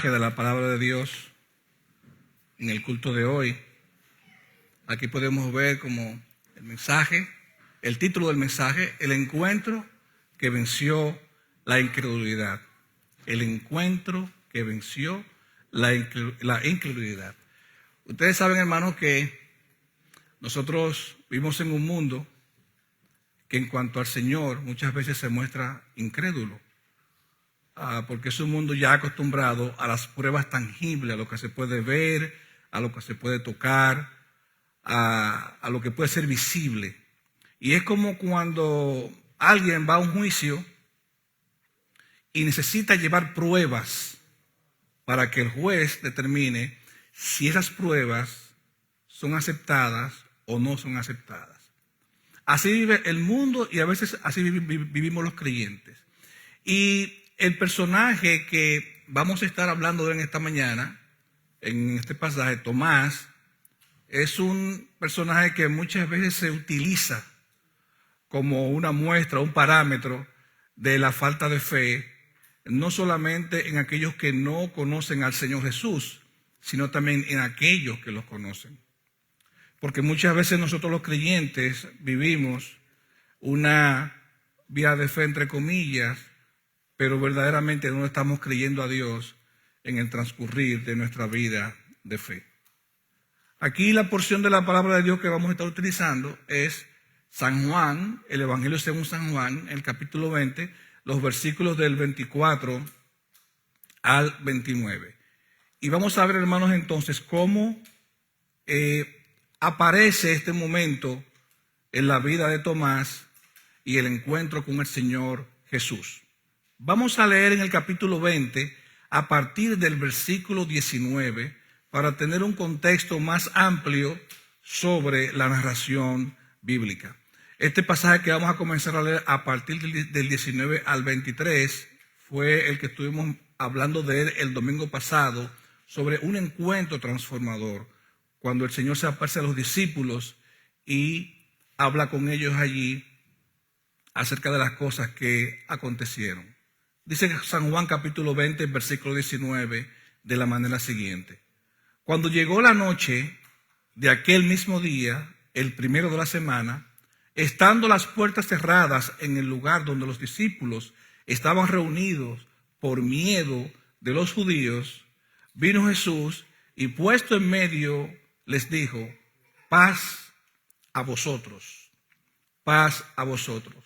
De la palabra de Dios en el culto de hoy. Aquí podemos ver como el mensaje, el título del mensaje, el encuentro que venció la incredulidad. El encuentro que venció la incredulidad. Ustedes saben, hermanos, que nosotros vivimos en un mundo que en cuanto al Señor muchas veces se muestra incrédulo. Porque es un mundo ya acostumbrado a las pruebas tangibles, a lo que se puede ver, a lo que se puede tocar, a lo que puede ser visible. Y es como cuando alguien va a un juicio y necesita llevar pruebas para que el juez determine si esas pruebas son aceptadas o no son aceptadas. Así vive el mundo y a veces así vivimos los creyentes. Y el personaje que vamos a estar hablando de en esta mañana, en este pasaje, Tomás, es un personaje que muchas veces se utiliza como una muestra, un parámetro de la falta de fe, no solamente en aquellos que no conocen al Señor Jesús, sino también en aquellos que los conocen. Porque muchas veces nosotros los creyentes vivimos una vida de fe entre comillas, pero verdaderamente no estamos creyendo a Dios en el transcurrir de nuestra vida de fe. Aquí la porción de la palabra de Dios que vamos a estar utilizando es San Juan, el Evangelio según San Juan, el capítulo 20, los versículos del 24 al 29. Y vamos a ver, hermanos, entonces cómo aparece este momento en la vida de Tomás y el encuentro con el Señor Jesús. Vamos a leer en el capítulo 20 a partir del versículo 19 para tener un contexto más amplio sobre la narración bíblica. Este pasaje que vamos a comenzar a leer a partir del 19 al 23 fue el que estuvimos hablando de él el domingo pasado sobre un encuentro transformador, cuando el Señor se aparece a los discípulos y habla con ellos allí acerca de las cosas que acontecieron. Dice San Juan capítulo 20, versículo 19, de la manera siguiente. Cuando llegó la noche de aquel mismo día, el primero de la semana, estando las puertas cerradas en el lugar donde los discípulos estaban reunidos por miedo de los judíos, vino Jesús y puesto en medio les dijo, paz a vosotros, paz a vosotros.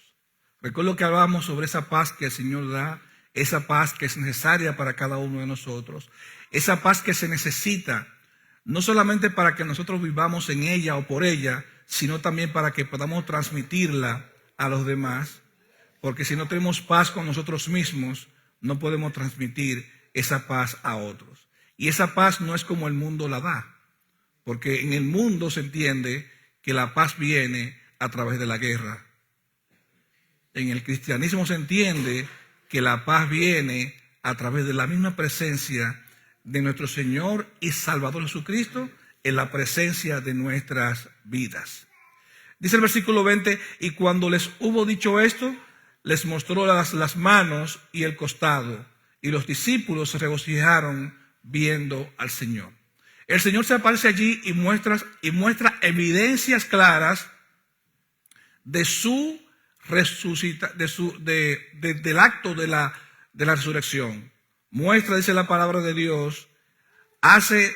Recuerdo que hablábamos sobre esa paz que el Señor da, esa paz que es necesaria para cada uno de nosotros, esa paz que se necesita no solamente para que nosotros vivamos en ella o por ella, sino también para que podamos transmitirla a los demás, porque si no tenemos paz con nosotros mismos, no podemos transmitir esa paz a otros. Y esa paz no es como el mundo la da, porque en el mundo se entiende que la paz viene a través de la guerra. En el cristianismo se entiende que la paz viene a través de la misma presencia de nuestro Señor y Salvador Jesucristo en la presencia de nuestras vidas. Dice el versículo 20, y cuando les hubo dicho esto, les mostró las manos y el costado, y los discípulos se regocijaron viendo al Señor. El Señor se aparece allí y muestra evidencias claras de su del acto de la resurrección. Muestra, dice la palabra de Dios, hace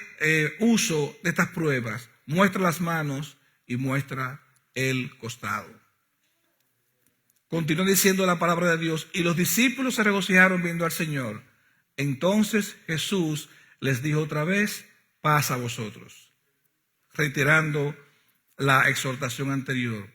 uso de estas pruebas, muestra las manos y muestra el costado. Continúa diciendo la palabra de Dios, y los discípulos se regocijaron viendo al Señor. Entonces Jesús les dijo otra vez, paz a vosotros, reiterando la exhortación anterior.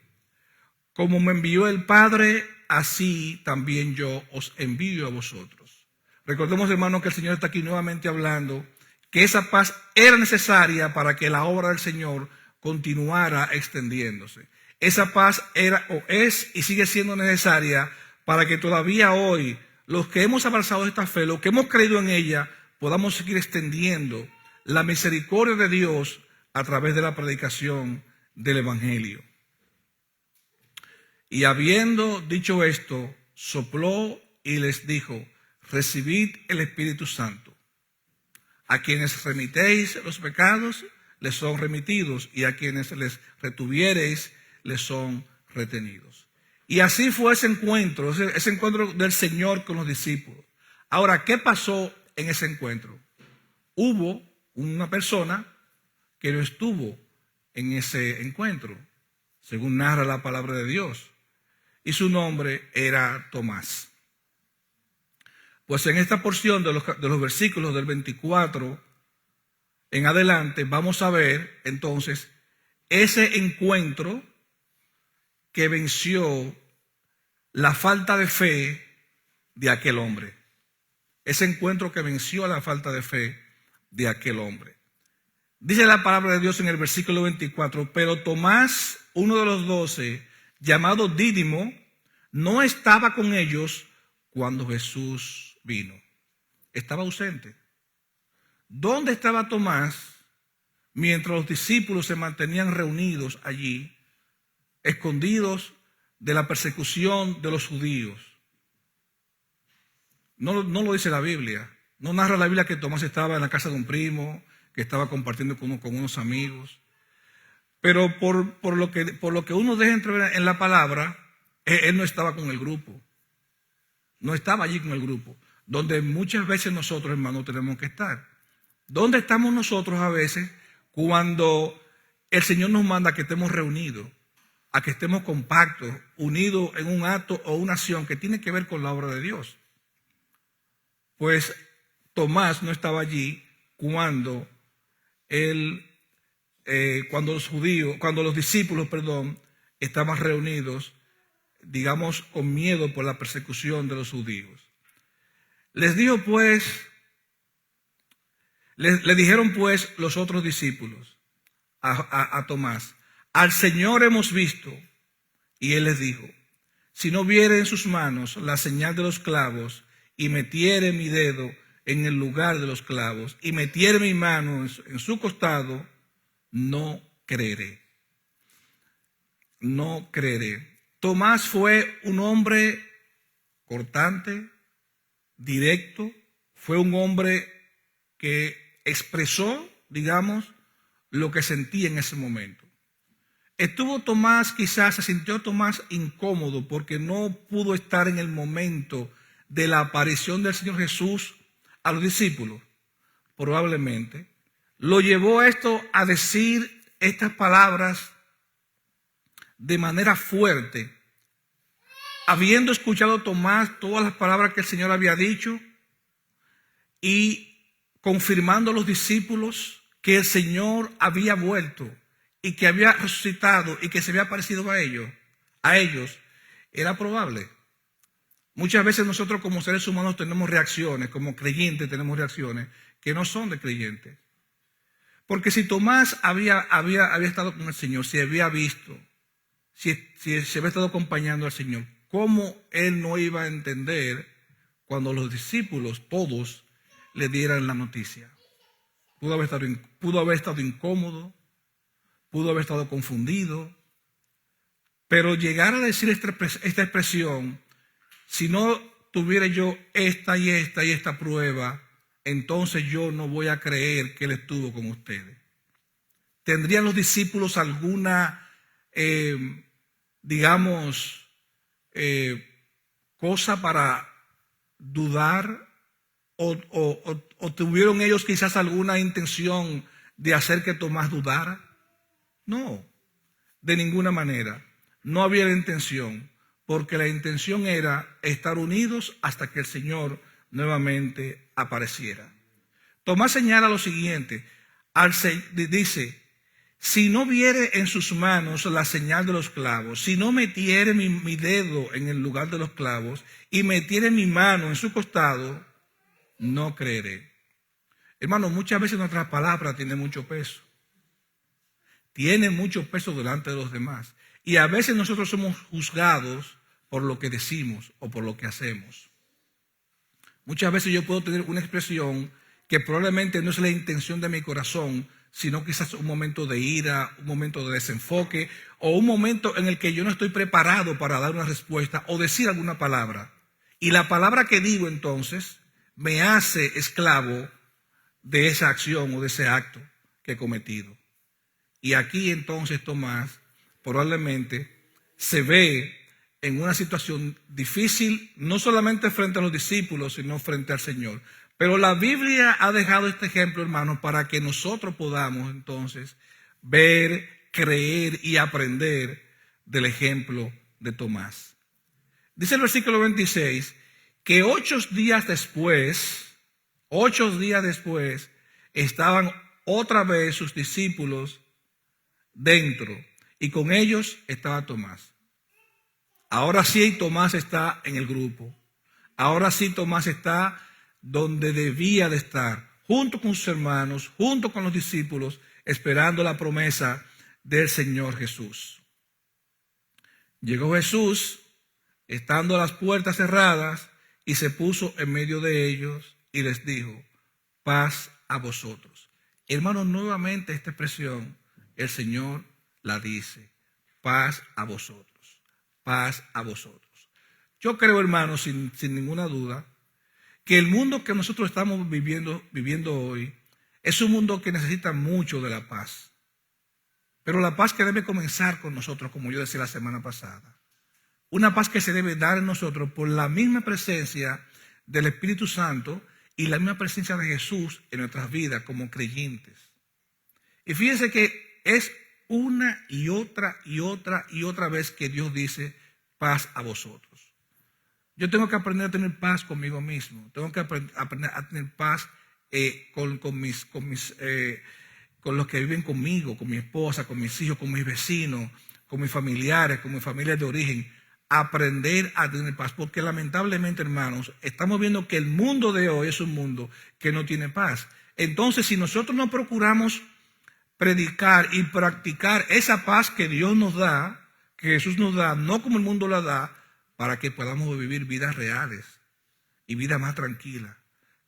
Como me envió el Padre, así también yo os envío a vosotros. Recordemos, hermanos, que el Señor está aquí nuevamente hablando que esa paz era necesaria para que la obra del Señor continuara extendiéndose. Esa paz era o es y sigue siendo necesaria para que todavía hoy los que hemos abrazado esta fe, los que hemos creído en ella, podamos seguir extendiendo la misericordia de Dios a través de la predicación del Evangelio. Y habiendo dicho esto, sopló y les dijo, recibid el Espíritu Santo. A quienes remitéis los pecados, les son remitidos, y a quienes les retuviereis, les son retenidos. Y así fue ese encuentro del Señor con los discípulos. Ahora, ¿qué pasó en ese encuentro? Hubo una persona que no estuvo en ese encuentro, según narra la palabra de Dios, y su nombre era Tomás. Pues en esta porción de los versículos del 24 en adelante vamos a ver entonces ese encuentro que venció la falta de fe de aquel hombre. Ese encuentro que venció la falta de fe de aquel hombre. Dice la palabra de Dios en el versículo 24, pero Tomás, uno de los 12, llamado Dídimo, no estaba con ellos cuando Jesús vino. Estaba ausente. ¿Dónde estaba Tomás mientras los discípulos se mantenían reunidos allí, escondidos de la persecución de los judíos? No lo dice la Biblia. No narra la Biblia que Tomás estaba en la casa de un primo, que estaba compartiendo con unos amigos. Pero por lo que uno deja entrever en la palabra, él no estaba con el grupo. No estaba allí con el grupo. Donde muchas veces nosotros, hermanos, tenemos que estar. ¿Dónde estamos nosotros a veces cuando el Señor nos manda a que estemos reunidos, a que estemos compactos, unidos en un acto o una acción que tiene que ver con la obra de Dios? Pues Tomás no estaba allí cuando los discípulos, estaban reunidos, digamos, con miedo por la persecución de los judíos. Le dijeron pues los otros discípulos a Tomás, al Señor hemos visto. Y él les dijo, si no viere en sus manos la señal de los clavos, y metiere mi dedo en el lugar de los clavos, y metiere mi mano en su costado, no creeré. No creeré. Tomás fue un hombre cortante, directo, fue un hombre que expresó, digamos, lo que sentía en ese momento. Se sintió Tomás incómodo porque no pudo estar en el momento de la aparición del Señor Jesús a los discípulos. Probablemente lo llevó esto a decir estas palabras de manera fuerte, habiendo escuchado Tomás todas las palabras que el Señor había dicho y confirmando a los discípulos que el Señor había vuelto y que había resucitado y que se había aparecido a ellos, era probable. Muchas veces nosotros como seres humanos tenemos reacciones, como creyentes tenemos reacciones que no son de creyentes. Porque si Tomás había estado con el Señor, si había visto, si había estado acompañando al Señor, ¿cómo él no iba a entender cuando los discípulos todos le dieran la noticia? Pudo haber estado incómodo, pudo haber estado confundido, pero llegar a decir esta expresión, si no tuviera yo esta y esta prueba, entonces yo no voy a creer que Él estuvo con ustedes. ¿Tendrían los discípulos alguna, cosa para dudar? ¿O tuvieron ellos quizás alguna intención de hacer que Tomás dudara? No, de ninguna manera. No había la intención, porque la intención era estar unidos hasta que el Señor nuevamente apareciera. Tomás señala lo siguiente, dice, si no viere en sus manos la señal de los clavos, si no metiere mi dedo en el lugar de los clavos y metiere mi mano en su costado, no creeré. Hermano, muchas veces nuestra palabra tiene mucho peso. Tiene mucho peso delante de los demás. Y a veces nosotros somos juzgados por lo que decimos o por lo que hacemos. Muchas veces yo puedo tener una expresión que probablemente no es la intención de mi corazón, sino quizás un momento de ira, un momento de desenfoque o un momento en el que yo no estoy preparado para dar una respuesta o decir alguna palabra. Y la palabra que digo entonces me hace esclavo de esa acción o de ese acto que he cometido. Y aquí entonces Tomás probablemente se ve en una situación difícil, no solamente frente a los discípulos, sino frente al Señor. Pero la Biblia ha dejado este ejemplo, hermanos, para que nosotros podamos entonces ver, creer y aprender del ejemplo de Tomás. Dice el versículo 26 que 8 días después, estaban otra vez sus discípulos dentro y con ellos estaba Tomás. Ahora sí Tomás está en el grupo. Ahora sí Tomás está donde debía de estar, junto con sus hermanos, junto con los discípulos, esperando la promesa del Señor Jesús. Llegó Jesús, estando las puertas cerradas, y se puso en medio de ellos y les dijo: paz a vosotros. Hermanos, nuevamente esta expresión el Señor la dice: paz a vosotros, paz a vosotros. Yo creo, hermanos, sin ninguna duda, que el mundo que nosotros estamos viviendo hoy es un mundo que necesita mucho de la paz. Pero la paz que debe comenzar con nosotros, como yo decía la semana pasada. Una paz que se debe dar en nosotros por la misma presencia del Espíritu Santo y la misma presencia de Jesús en nuestras vidas como creyentes. Y fíjense que es una y otra vez que Dios dice: paz a vosotros. Yo tengo que aprender a tener paz conmigo mismo. Tengo que aprender a tener paz con los que viven conmigo, con mi esposa, con mis hijos, con mis vecinos, con mis familiares, con mis familias de origen. Aprender a tener paz, porque lamentablemente, hermanos, estamos viendo que el mundo de hoy es un mundo que no tiene paz. Entonces, si nosotros no procuramos predicar y practicar esa paz que Dios nos da, que Jesús nos da, no como el mundo la da, para que podamos vivir vidas reales y vidas más tranquilas.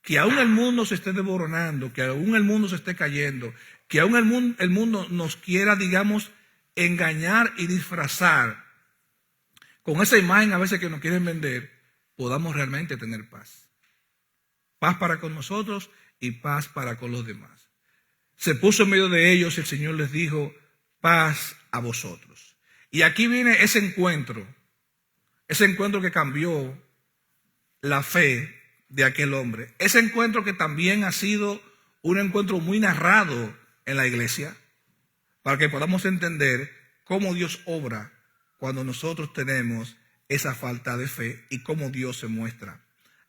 Que aún el mundo se esté desboronando, que aún el mundo se esté cayendo, que aún el mundo nos quiera, digamos, engañar y disfrazar con esa imagen a veces que nos quieren vender, podamos realmente tener paz. Paz para con nosotros y paz para con los demás. Se puso en medio de ellos y el Señor les dijo: paz a vosotros. Y aquí viene ese encuentro que cambió la fe de aquel hombre. Ese encuentro que también ha sido un encuentro muy narrado en la iglesia, para que podamos entender cómo Dios obra cuando nosotros tenemos esa falta de fe y cómo Dios se muestra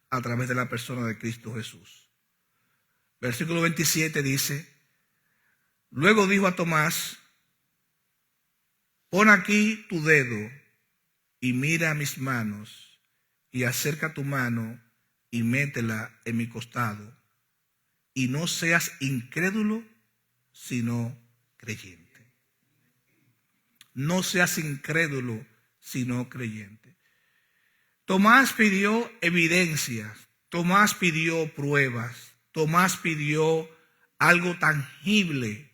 a través de la persona de Cristo Jesús. Versículo 27 dice: luego dijo a Tomás: pon aquí tu dedo y mira mis manos, y acerca tu mano y métela en mi costado, y no seas incrédulo, sino creyente. No seas incrédulo, sino creyente. Tomás pidió evidencias, Tomás pidió pruebas, Tomás pidió algo tangible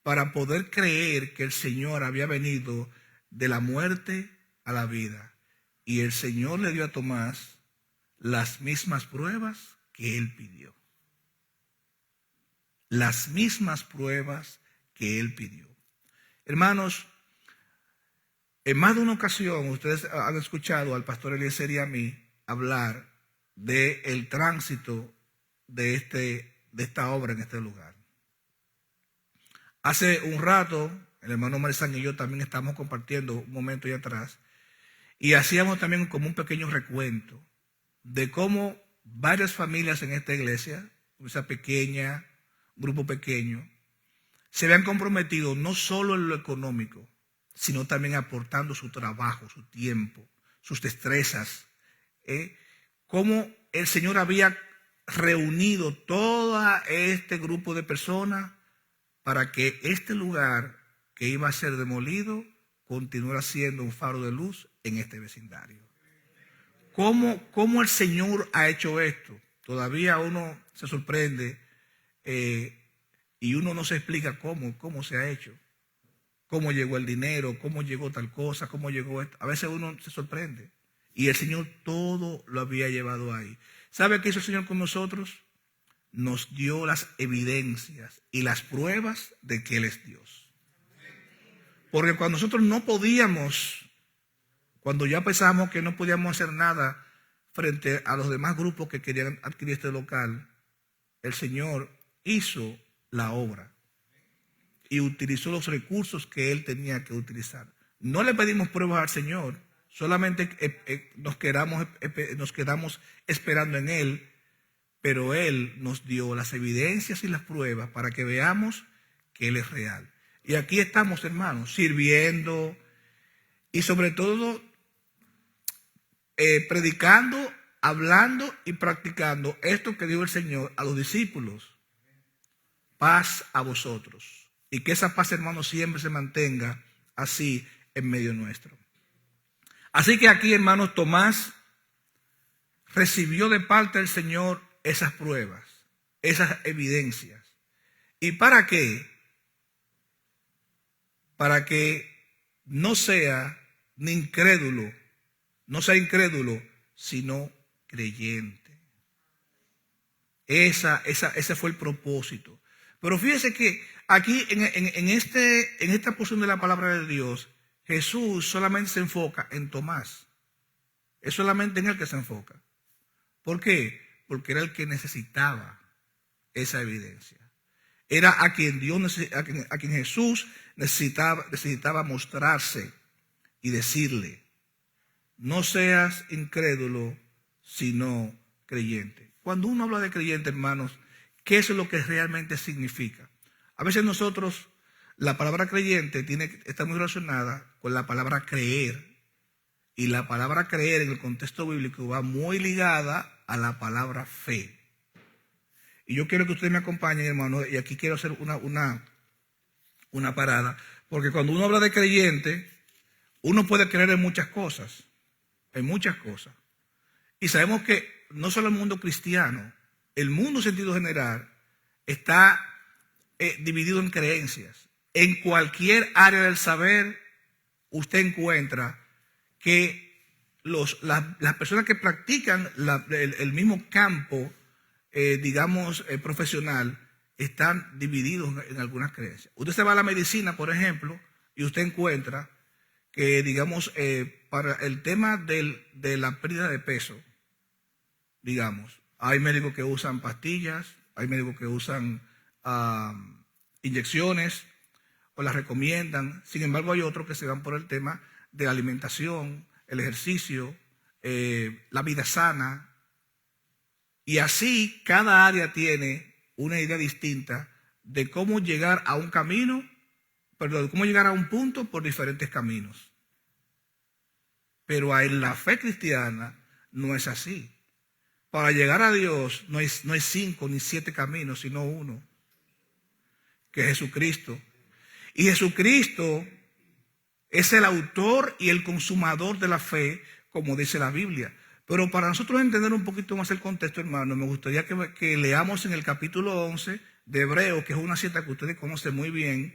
para poder creer que el Señor había venido de la muerte a la vida. Y el Señor le dio a Tomás las mismas pruebas que él pidió. Las mismas pruebas que él pidió. Hermanos, en más de una ocasión ustedes han escuchado al pastor Eliezer y a mí hablar del tránsito de esta obra en este lugar. Hace un rato, el hermano Marizán y yo también estamos compartiendo un momento ahí atrás, y hacíamos también como un pequeño recuento de cómo varias familias en esta iglesia, esa pequeña, grupo pequeño, se habían comprometido no solo en lo económico, sino también aportando su trabajo, su tiempo, sus destrezas. Cómo el Señor había reunido todo este grupo de personas para que este lugar que iba a ser demolido continuara siendo un faro de luz en este vecindario. ¿Cómo el Señor ha hecho esto? Todavía uno se sorprende y uno no se explica cómo se ha hecho. Cómo llegó el dinero, cómo llegó tal cosa, cómo llegó esto. A veces uno se sorprende. Y el Señor todo lo había llevado ahí. ¿Sabe qué hizo el Señor con nosotros? nos dio las evidencias y las pruebas de que Él es Dios. Porque cuando nosotros no podíamos, cuando ya pensábamos que no podíamos hacer nada frente a los demás grupos que querían adquirir este local, el Señor hizo la obra y utilizó los recursos que Él tenía que utilizar. No le pedimos pruebas al Señor, solamente nos quedamos esperando en Él, pero Él nos dio las evidencias y las pruebas para que veamos que Él es real. Y aquí estamos, hermanos, sirviendo y sobre todo predicando, hablando y practicando esto que dijo el Señor a los discípulos. Paz a vosotros. Y que esa paz, hermanos, siempre se mantenga así en medio nuestro. Así que aquí, hermanos, Tomás recibió de parte del Señor esas pruebas, esas evidencias. ¿Y para qué? Para que no sea incrédulo, sino creyente. Ese fue el propósito. Pero fíjese que aquí en esta porción de la palabra de Dios, Jesús solamente se enfoca en Tomás. Es solamente en él que se enfoca. ¿Por qué? Porque era el que necesitaba esa evidencia. Era a quien Jesús necesitaba mostrarse y decirle: no seas incrédulo, sino creyente. Cuando uno habla de creyente, hermanos, ¿qué es lo que realmente significa? A veces nosotros, la palabra creyente está muy relacionada con la palabra creer. Y la palabra creer en el contexto bíblico va muy ligada a la palabra fe. Y yo quiero que ustedes me acompañen, hermano, y aquí quiero hacer una parada, porque cuando uno habla de creyente, uno puede creer en muchas cosas, Y sabemos que no solo el mundo cristiano, el mundo en sentido general está dividido en creencias. En cualquier área del saber, usted encuentra que las personas que practican el mismo campo, profesional, están divididos en algunas creencias. Usted se va a la medicina, por ejemplo, y usted encuentra que, para el tema de la pérdida de peso, hay médicos que usan pastillas, hay médicos que usan inyecciones o las recomiendan. Sin embargo, hay otros que se van por el tema de la alimentación, el ejercicio, la vida sana. Y así cada área tiene una idea distinta de cómo llegar a cómo llegar a un punto por diferentes caminos. Pero en la fe cristiana no es así. Para llegar a Dios no hay 5 ni 7 caminos, sino uno, que es Jesucristo. Y Jesucristo es el autor y el consumador de la fe, como dice la Biblia. Pero para nosotros entender un poquito más el contexto, hermano, me gustaría que leamos en el capítulo 11 de Hebreos, que es una cita que ustedes conocen muy bien,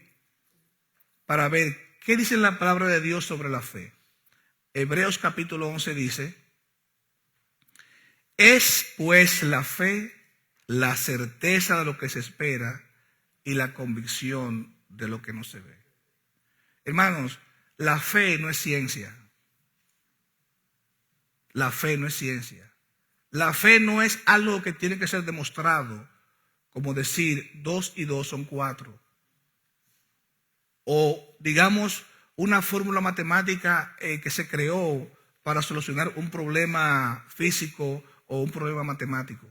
para ver qué dice la palabra de Dios sobre la fe. Hebreos capítulo 11 dice: es pues la fe la certeza de lo que se espera y la convicción de lo que no se ve. Hermanos, la fe no es ciencia. La fe no es ciencia. La fe no es algo que tiene que ser demostrado, como decir 2 y 2 son 4. O una fórmula matemática que se creó para solucionar un problema físico o un problema matemático.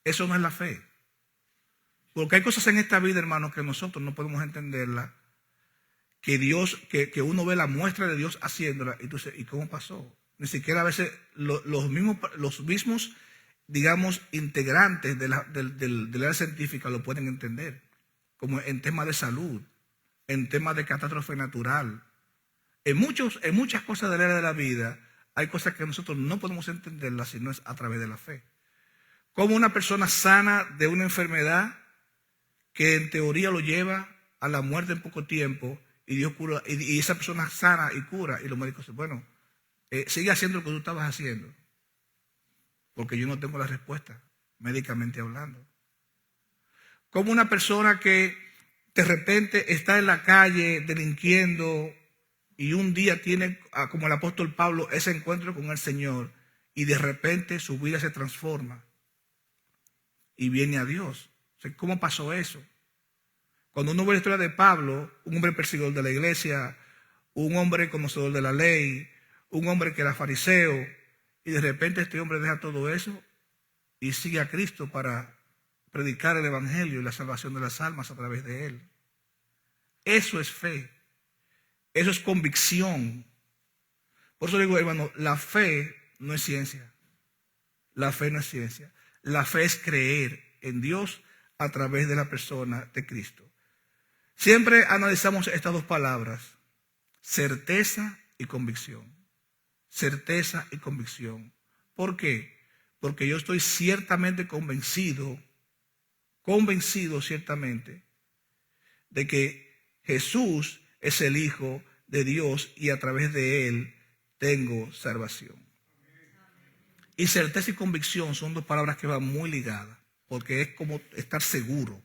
Eso no es la fe. Porque hay cosas en esta vida, hermanos, que nosotros no podemos entenderla, que uno ve la muestra de Dios haciéndola y tú dices, ¿y cómo pasó? Ni siquiera a veces los mismos integrantes del área científica lo pueden entender, como en temas de salud, en temas de catástrofe natural. En muchas cosas del área de la vida hay cosas que nosotros no podemos entenderlas si no es a través de la fe. Como una persona sana de una enfermedad que en teoría lo lleva a la muerte en poco tiempo, y Dios cura, y esa persona sana y cura, y los médicos dicen, bueno, sigue haciendo lo que tú estabas haciendo, porque yo no tengo la respuesta. médicamente hablando. Como una persona que de repente está en la calle delinquiendo y un día tiene, como el apóstol Pablo, ese encuentro con el Señor y de repente su vida se transforma y viene a Dios. O sea, ¿cómo pasó eso? Cuando uno ve la historia de Pablo, un hombre perseguidor de la iglesia, un hombre conocedor de la ley, un hombre que era fariseo, y de repente este hombre deja todo eso y sigue a Cristo para predicar el evangelio y la salvación de las almas a través de él. Eso es fe. Eso es convicción. Por eso digo, hermano, la fe no es ciencia. La fe no es ciencia. La fe es creer en Dios a través de la persona de Cristo. Siempre analizamos estas dos palabras, certeza y convicción. Certeza y convicción. ¿Por qué? Porque yo estoy ciertamente convencido ciertamente, de que Jesús es el Hijo de Dios y a través de Él tengo salvación. Y certeza y convicción son dos palabras que van muy ligadas, porque es como estar seguro,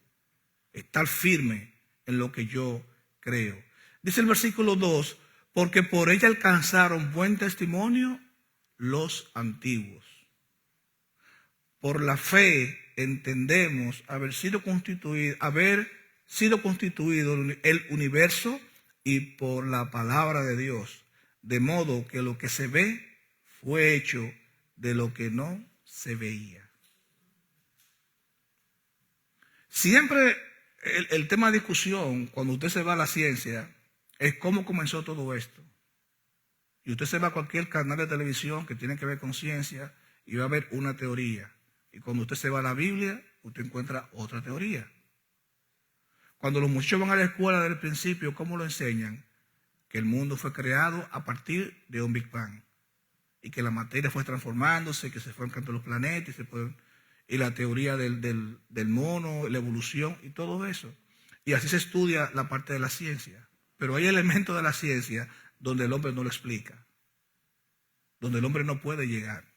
estar firme en lo que yo creo. Dice el versículo 2, porque por ella alcanzaron buen testimonio los antiguos. Por la fe entendemos haber sido constituido el universo y por la palabra de Dios, de modo que lo que se ve fue hecho de lo que no se veía. Siempre el tema de discusión, cuando usted se va a la ciencia, es cómo comenzó todo esto. Y usted se va a cualquier canal de televisión que tiene que ver con ciencia y va a ver una teoría. Y cuando usted se va a la Biblia, usted encuentra otra teoría. Cuando los muchachos van a la escuela del principio, ¿cómo lo enseñan? Que el mundo fue creado a partir de un Big Bang. Y que la materia fue transformándose, que se fueron creando los planetas, y la teoría del mono, la evolución y todo eso. Y así se estudia la parte de la ciencia. Pero hay elementos de la ciencia donde el hombre no lo explica. Donde el hombre no puede llegar.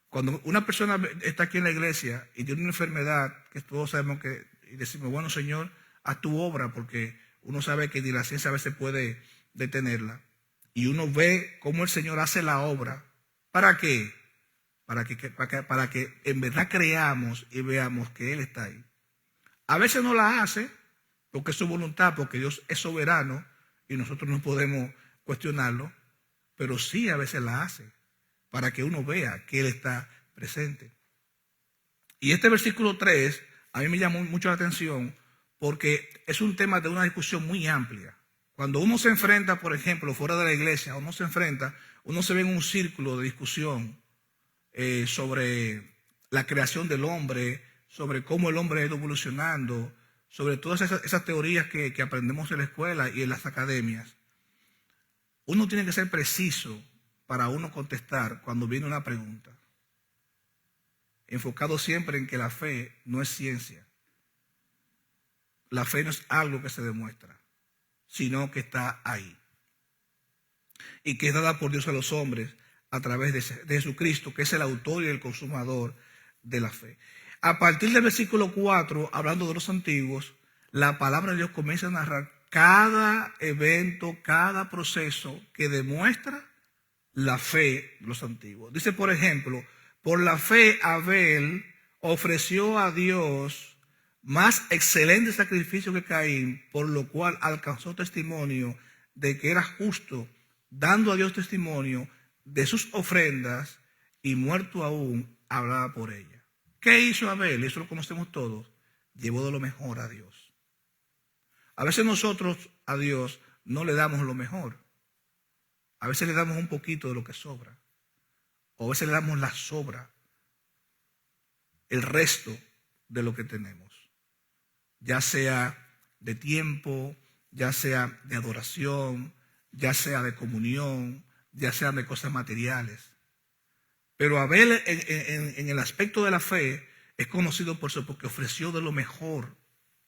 Cuando una persona está aquí en la iglesia y tiene una enfermedad, que todos sabemos que, y decimos, bueno, Señor, haz tu obra, porque uno sabe que ni la ciencia a veces puede detenerla. Y uno ve cómo el Señor hace la obra. ¿Para qué? Para que en verdad creamos y veamos que Él está ahí. A veces no la hace, porque es su voluntad, porque Dios es soberano y nosotros no podemos cuestionarlo, pero sí a veces la hace, para que uno vea que Él está presente. Y este versículo 3 a mí me llamó mucho la atención porque es un tema de una discusión muy amplia. Cuando uno se enfrenta, por ejemplo, fuera de la iglesia, uno se ve en un círculo de discusión sobre la creación del hombre, sobre cómo el hombre ha ido evolucionando, sobre todas esas teorías que aprendemos en la escuela y en las academias. Uno tiene que ser preciso para uno contestar cuando viene una pregunta. Enfocado siempre en que la fe no es ciencia. La fe no es algo que se demuestra, sino que está ahí. Y que es dada por Dios a los hombres a través de Jesucristo, que es el autor y el consumador de la fe. A partir del versículo 4, hablando de los antiguos, la palabra de Dios comienza a narrar cada evento, cada proceso que demuestra la fe de los antiguos. Dice, por ejemplo, por la fe Abel ofreció a Dios más excelente sacrificio que Caín, por lo cual alcanzó testimonio de que era justo, dando a Dios testimonio de sus ofrendas, y muerto aún hablaba por ella. ¿Qué hizo Abel? Eso lo conocemos todos. Llevó de lo mejor a Dios. A veces nosotros a Dios no le damos lo mejor. A veces le damos un poquito de lo que sobra. O a veces le damos la sobra, el resto de lo que tenemos. Ya sea de tiempo, ya sea de adoración, ya sea de comunión, ya sean de cosas materiales. Pero Abel en el aspecto de la fe es conocido por eso, porque ofreció de lo mejor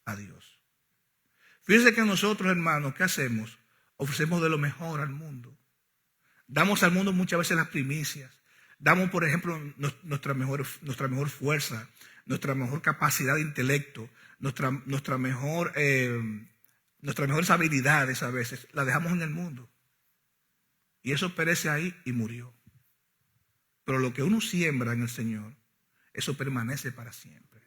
a Dios. Fíjense que nosotros, hermanos, ¿qué hacemos? Ofrecemos de lo mejor al mundo. Damos al mundo muchas veces las primicias. damos, por ejemplo, nuestra mejor fuerza, nuestra mejor capacidad de intelecto, nuestras mejores habilidades a veces, las dejamos en el mundo. Y eso perece ahí y murió. Pero lo que uno siembra en el Señor, eso permanece para siempre.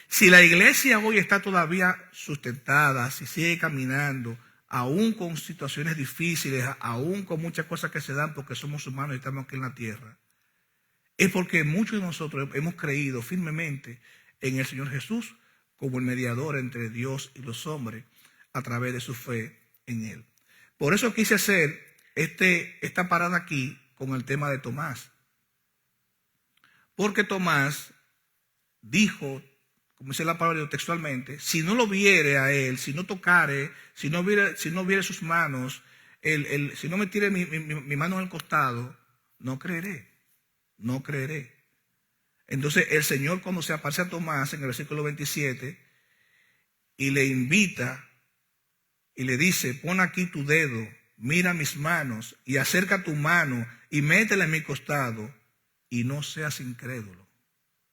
Si la iglesia hoy está todavía sustentada, si sigue caminando, aún con situaciones difíciles, aún con muchas cosas que se dan porque somos humanos y estamos aquí en la tierra, es porque muchos de nosotros hemos creído firmemente en el Señor Jesús como el mediador entre Dios y los hombres a través de su fe en Él. Por eso quise hacer esta parada aquí con el tema de Tomás. Porque Tomás dijo, como dice la palabra textualmente, si no lo viere a Él, si no tocare, si no viere sus manos, si no metiere mi mano en el costado, no creeré. No creeré. Entonces el Señor, cuando se aparece a Tomás en el versículo 27 y le invita y le dice, pon aquí tu dedo, mira mis manos y acerca tu mano y métela en mi costado y no seas incrédulo,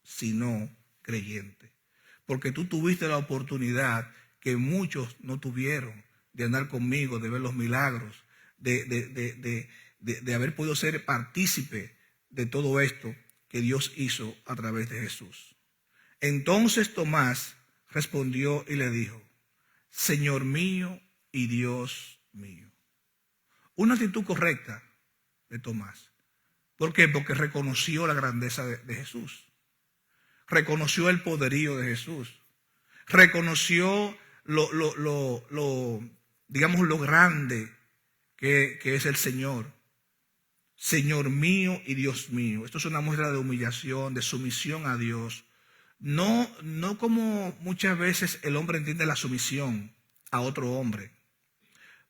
sino creyente. Porque tú tuviste la oportunidad que muchos no tuvieron de andar conmigo, de ver los milagros, de haber podido ser partícipe de todo esto que Dios hizo a través de Jesús. Entonces Tomás respondió y le dijo, Señor mío y Dios mío. Una actitud correcta de Tomás. ¿Por qué? Porque reconoció la grandeza de Jesús. Reconoció el poderío de Jesús. Reconoció digamos, lo grande que es el Señor. Señor mío y Dios mío. Esto es una muestra de humillación, de sumisión a Dios. No como muchas veces el hombre entiende la sumisión a otro hombre.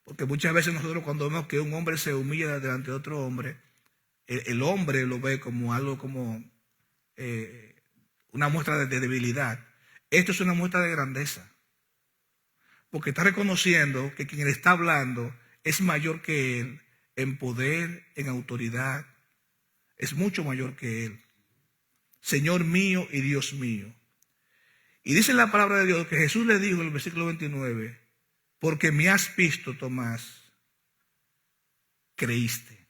Porque muchas veces nosotros cuando vemos que un hombre se humilla delante de otro hombre, el hombre lo ve como algo como una muestra de debilidad. Esto es una muestra de grandeza. Porque está reconociendo que quien le está hablando es mayor que él en poder, en autoridad. Es mucho mayor que él. Señor mío y Dios mío. Y dice la palabra de Dios que Jesús le dijo en el versículo 29, porque me has visto, Tomás, creíste.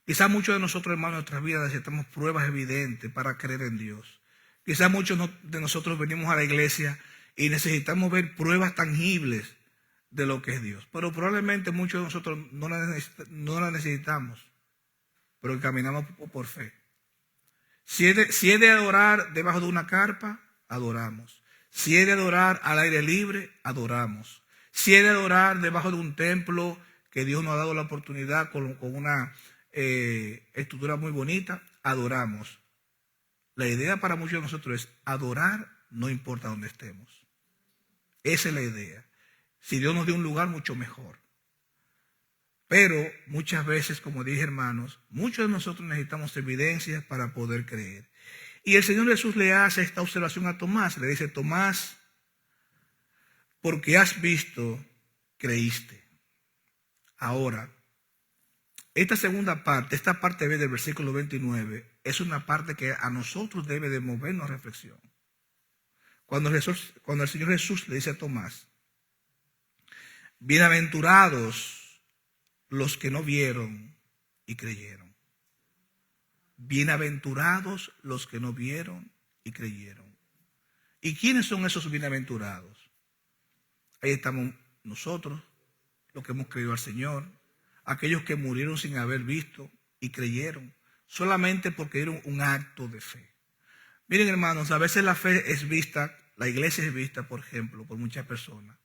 Quizás muchos de nosotros, hermanos, en nuestras vidas necesitamos pruebas evidentes para creer en Dios. Quizás muchos de nosotros venimos a la iglesia y necesitamos ver pruebas tangibles de lo que es Dios. Pero probablemente muchos de nosotros no la necesitamos, pero caminamos por fe. Si es de adorar debajo de una carpa, adoramos. Si es de adorar al aire libre, adoramos. Si es de adorar debajo de un templo que Dios nos ha dado la oportunidad con una estructura muy bonita, adoramos. La idea para muchos de nosotros es adorar no importa dónde estemos. Esa es la idea. Si Dios nos dio un lugar, mucho mejor. Pero muchas veces, como dije, hermanos, muchos de nosotros necesitamos evidencias para poder creer. Y el Señor Jesús le hace esta observación a Tomás. Le dice, Tomás, porque has visto, creíste. Ahora, esta segunda parte, esta parte B del versículo 29, es una parte que a nosotros debe de movernos a reflexión. Cuando el Señor Jesús le dice a Tomás, bienaventurados los que no vieron y creyeron. Bienaventurados los que no vieron y creyeron. ¿Y quiénes son esos bienaventurados? Ahí estamos nosotros, los que hemos creído al Señor, aquellos que murieron sin haber visto y creyeron, solamente porque dieron un acto de fe. Miren, hermanos, a veces la fe es vista, la iglesia es vista, por ejemplo, por muchas personas,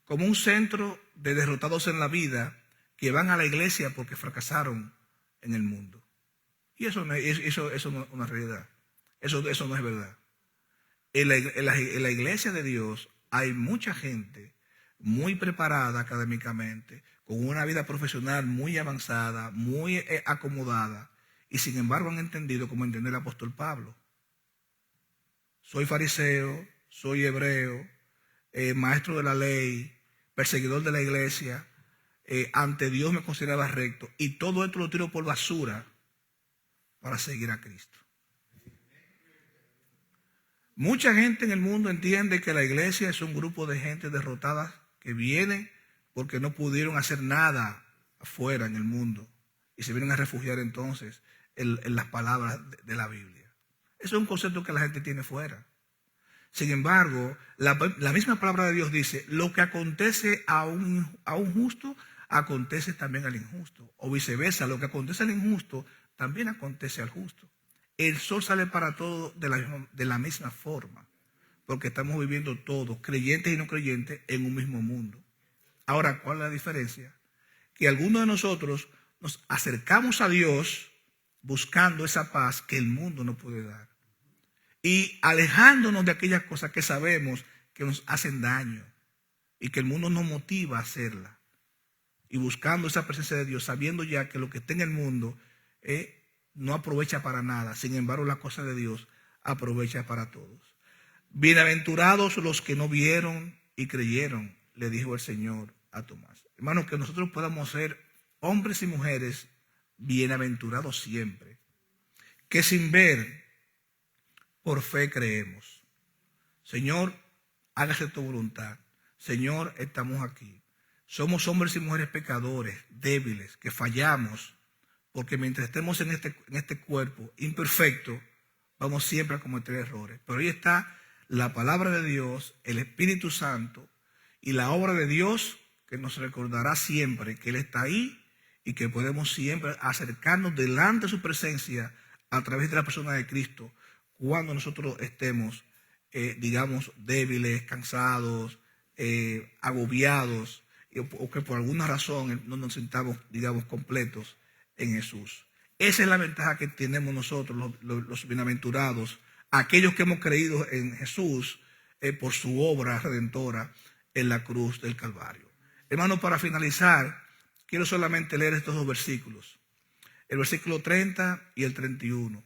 como un centro de derrotados en la vida que van a la iglesia porque fracasaron en el mundo. Y eso no es una realidad. Eso no es verdad. En la iglesia de Dios hay mucha gente muy preparada académicamente, con una vida profesional muy avanzada, muy acomodada, y sin embargo han entendido como entendió el apóstol Pablo. Soy fariseo, soy hebreo, maestro de la ley, perseguidor de la iglesia, ante Dios me consideraba recto, y todo esto lo tiro por basura para seguir a Cristo. Mucha gente en el mundo entiende que la iglesia es un grupo de gente derrotada que viene porque no pudieron hacer nada afuera en el mundo y se vienen a refugiar entonces en las palabras de la Biblia. Eso es un concepto que la gente tiene fuera. Sin embargo, la misma palabra de Dios dice, lo que acontece a un justo, acontece también al injusto. O viceversa, lo que acontece al injusto, también acontece al justo. El sol sale para todos de la misma forma, porque estamos viviendo todos, creyentes y no creyentes, en un mismo mundo. Ahora, ¿cuál es la diferencia? Que algunos de nosotros nos acercamos a Dios buscando esa paz que el mundo no puede dar. Y alejándonos de aquellas cosas que sabemos que nos hacen daño y que el mundo nos motiva a hacerla. Y buscando esa presencia de Dios, sabiendo ya que lo que está en el mundo no aprovecha para nada. Sin embargo, la cosa de Dios aprovecha para todos. Bienaventurados los que no vieron y creyeron, le dijo el Señor a Tomás. Hermanos, que nosotros podamos ser hombres y mujeres bienaventurados siempre. Que sin ver, por fe creemos. Señor, hágase tu voluntad. Señor, estamos aquí. Somos hombres y mujeres pecadores, débiles, que fallamos. Porque mientras estemos en este cuerpo imperfecto, vamos siempre a cometer errores. Pero ahí está la palabra de Dios, el Espíritu Santo y la obra de Dios que nos recordará siempre que Él está ahí y que podemos siempre acercarnos delante de su presencia a través de la persona de Cristo cuando nosotros estemos, digamos, débiles, cansados, agobiados o que por alguna razón no nos sintamos, digamos, completos en Jesús. Esa es la ventaja que tenemos nosotros, los bienaventurados, aquellos que hemos creído en Jesús por su obra redentora en la cruz del Calvario. Hermanos, para finalizar, quiero solamente leer estos dos versículos. El versículo 30 y el 31.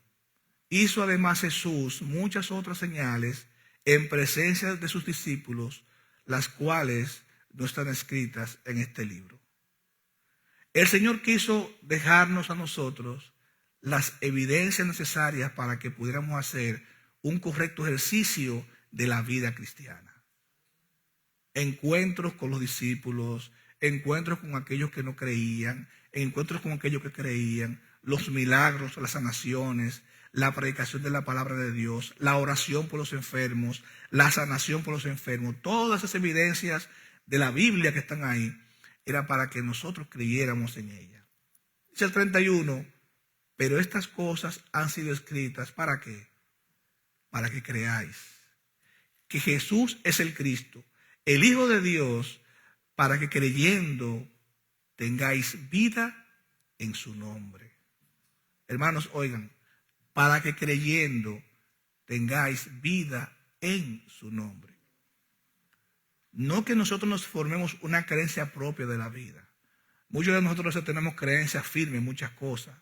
Hizo además Jesús muchas otras señales en presencia de sus discípulos, las cuales no están escritas en este libro. El Señor quiso dejarnos a nosotros las evidencias necesarias para que pudiéramos hacer un correcto ejercicio de la vida cristiana. Encuentros con los discípulos, encuentros con aquellos que no creían, encuentros con aquellos que creían, los milagros, las sanaciones, la predicación de la palabra de Dios, la oración por los enfermos, la sanación por los enfermos, todas esas evidencias de la Biblia que están ahí, era para que nosotros creyéramos en ella. Dice el 31, pero estas cosas han sido escritas, ¿para qué? Para que creáis que Jesús es el Cristo, el Hijo de Dios, para que creyendo tengáis vida en su nombre. Hermanos, oigan, para que creyendo tengáis vida en su nombre. No que nosotros nos formemos una creencia propia de la vida. Muchos de nosotros tenemos creencias firmes en muchas cosas.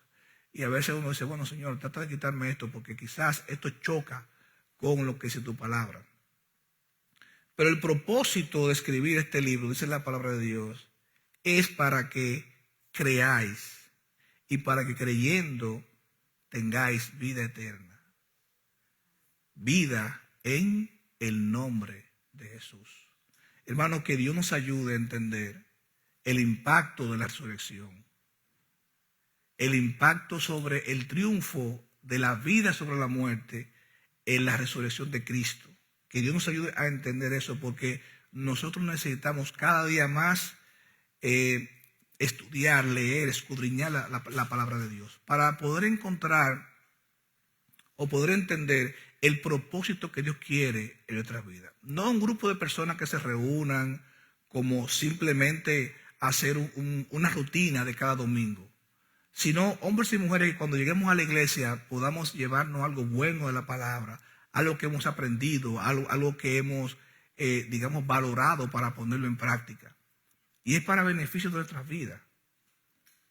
Y a veces uno dice, bueno, Señor, trata de quitarme esto porque quizás esto choca con lo que dice tu palabra. Pero el propósito de escribir este libro, dice la palabra de Dios, es para que creáis y para que creyendo tengáis vida eterna. Vida en el nombre de Jesús. Hermano, que Dios nos ayude a entender el impacto de la resurrección, el impacto sobre el triunfo de la vida sobre la muerte en la resurrección de Cristo. Que Dios nos ayude a entender eso, porque nosotros necesitamos cada día más estudiar, leer, escudriñar la palabra de Dios para poder encontrar o poder entender el propósito que Dios quiere en nuestras vidas. No un grupo de personas que se reúnan como simplemente hacer una rutina de cada domingo, sino hombres y mujeres que cuando lleguemos a la iglesia podamos llevarnos algo bueno de la palabra, algo que hemos aprendido, algo que hemos, digamos, valorado para ponerlo en práctica. Y es para beneficio de nuestras vidas.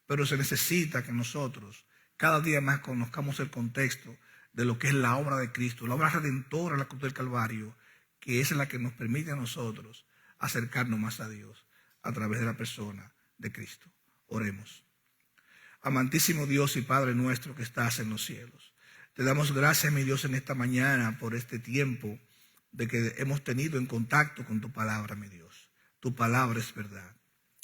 Pero se necesita que nosotros cada día más conozcamos el contexto de lo que es la obra de Cristo, la obra redentora de la cruz del Calvario, que es la que nos permite a nosotros acercarnos más a Dios a través de la persona de Cristo. Oremos. Amantísimo Dios y Padre nuestro que estás en los cielos, te damos gracias, mi Dios, en esta mañana por este tiempo de que hemos tenido en contacto con tu palabra, mi Dios. Tu palabra es verdad.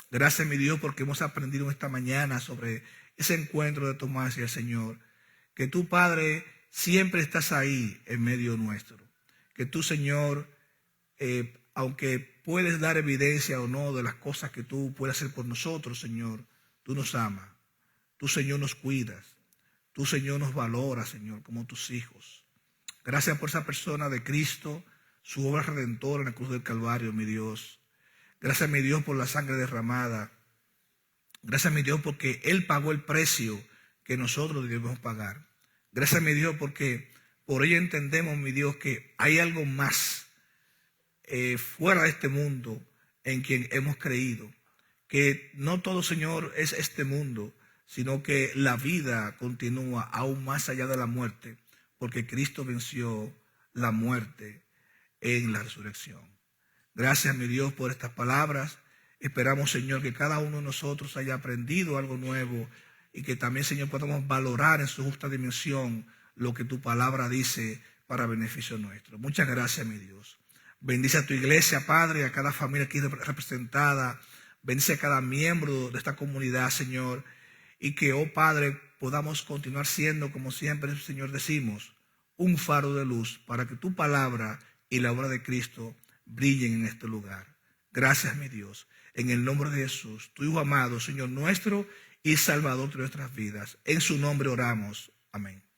Gracias, mi Dios, porque hemos aprendido esta mañana sobre ese encuentro de Tomás y el Señor. Que tú, Padre, siempre estás ahí en medio nuestro. Que tú, Señor, aunque puedes dar evidencia o no de las cosas que tú puedes hacer por nosotros, Señor, tú nos amas. Tú, Señor, nos cuidas. Tú, Señor, nos valoras, Señor, como tus hijos. Gracias por esa persona de Cristo, su obra redentora en la cruz del Calvario, mi Dios. Gracias, mi Dios, por la sangre derramada. Gracias, mi Dios, porque Él pagó el precio que nosotros debemos pagar. Gracias, mi Dios, porque por ello entendemos, mi Dios, que hay algo más fuera de este mundo en quien hemos creído. Que no todo, Señor, es este mundo, sino que la vida continúa aún más allá de la muerte, porque Cristo venció la muerte en la resurrección. Gracias, mi Dios, por estas palabras. Esperamos, Señor, que cada uno de nosotros haya aprendido algo nuevo y que también, Señor, podamos valorar en su justa dimensión lo que tu palabra dice para beneficio nuestro. Muchas gracias, mi Dios. Bendice a tu iglesia, Padre, a cada familia aquí representada. Bendice a cada miembro de esta comunidad, Señor. Y que, oh Padre, podamos continuar siendo, como siempre, Señor, decimos, un faro de luz para que tu palabra y la obra de Cristo brillen en este lugar. Gracias, mi Dios. En el nombre de Jesús, tu Hijo amado, Señor nuestro y Salvador de nuestras vidas. En su nombre oramos. Amén.